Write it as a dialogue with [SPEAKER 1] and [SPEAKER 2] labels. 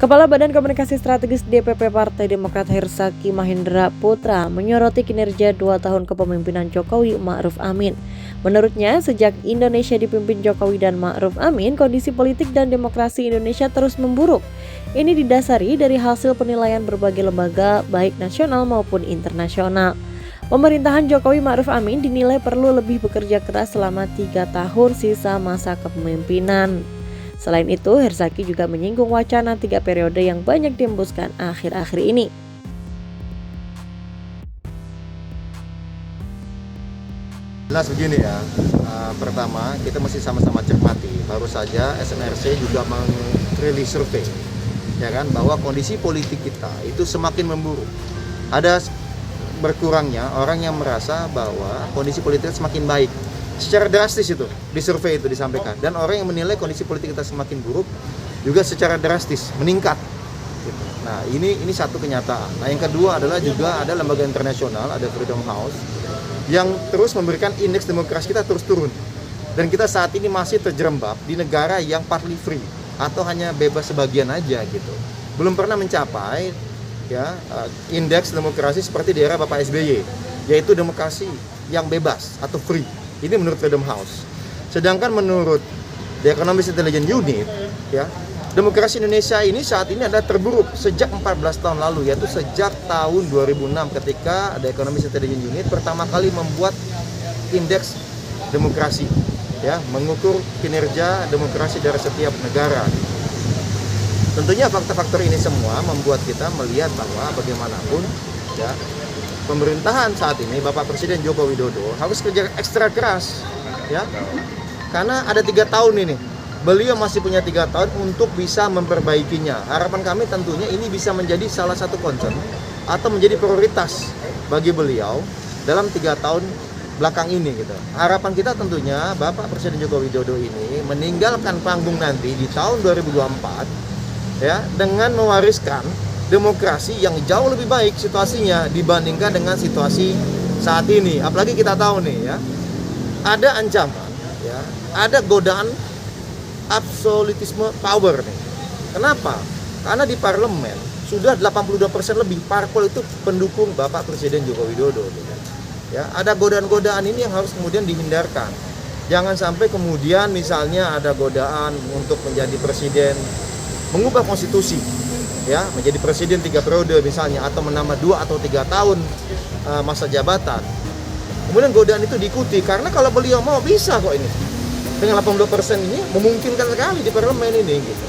[SPEAKER 1] Kepala Badan Komunikasi Strategis DPP Partai Demokrat Hersaki Mahendra Putra menyoroti kinerja 2 tahun kepemimpinan Jokowi Ma'ruf Amin. Menurutnya, sejak Indonesia dipimpin Jokowi dan Ma'ruf Amin, kondisi politik dan demokrasi Indonesia terus memburuk. Ini didasari dari hasil penilaian berbagai lembaga, baik nasional maupun internasional. Pemerintahan Jokowi Ma'ruf Amin dinilai perlu lebih bekerja keras selama 3 tahun sisa masa kepemimpinan. Selain itu, Hersaki juga menyinggung wacana 3 periode yang banyak dihembuskan akhir-akhir ini.
[SPEAKER 2] Jelas begini ya, pertama kita mesti sama-sama cermati. Baru saja SMRC juga merilis survei, ya kan, bahwa kondisi politik kita itu semakin memburuk. Ada berkurangnya orang yang merasa bahwa kondisi politik semakin baik. Secara drastis itu di survei itu disampaikan, dan orang yang menilai kondisi politik kita semakin buruk juga secara drastis meningkat. Nah ini satu kenyataan. Nah yang kedua adalah juga ada lembaga internasional, ada Freedom House yang terus memberikan indeks demokrasi kita terus turun, dan kita saat ini masih terjerembab di negara yang partly free atau hanya bebas sebagian aja gitu. Belum pernah mencapai ya indeks demokrasi seperti di era Bapak SBY, yaitu demokrasi yang bebas atau free. Ini menurut Freedom House. Sedangkan menurut The Economist Intelligence Unit, ya, demokrasi Indonesia ini saat ini adalah terburuk sejak 14 tahun lalu, yaitu sejak tahun 2006 ketika The Economist Intelligence Unit pertama kali membuat indeks demokrasi, ya, mengukur kinerja demokrasi dari setiap negara. Tentunya faktor-faktor ini semua membuat kita melihat bahwa bagaimanapun, ya, pemerintahan saat ini Bapak Presiden Joko Widodo harus kerja ekstra keras, ya, karena ada 3 tahun ini beliau masih punya 3 tahun untuk bisa memperbaikinya. Harapan kami tentunya ini bisa menjadi salah satu concern atau menjadi prioritas bagi beliau dalam 3 tahun belakang ini gitu. Harapan kita tentunya Bapak Presiden Joko Widodo ini meninggalkan panggung nanti di tahun 2024, ya, dengan mewariskan demokrasi yang jauh lebih baik situasinya dibandingkan dengan situasi saat ini. Apalagi kita tahu nih, ya, ada ancaman, ya, ada godaan absolutisme power nih. Kenapa? Karena di parlemen sudah 82% lebih parpol itu pendukung Bapak Presiden Joko Widodo. Ya, ada godaan-godaan ini yang harus kemudian dihindarkan. Jangan sampai kemudian misalnya ada godaan untuk menjadi presiden, mengubah konstitusi, ya, menjadi presiden 3 periode misalnya, atau menambah 2 atau 3 tahun masa jabatan. Kemudian godaan itu diikuti, karena kalau beliau mau bisa kok ini. Dengan 82% ini memungkinkan sekali di parlemen ini gitu.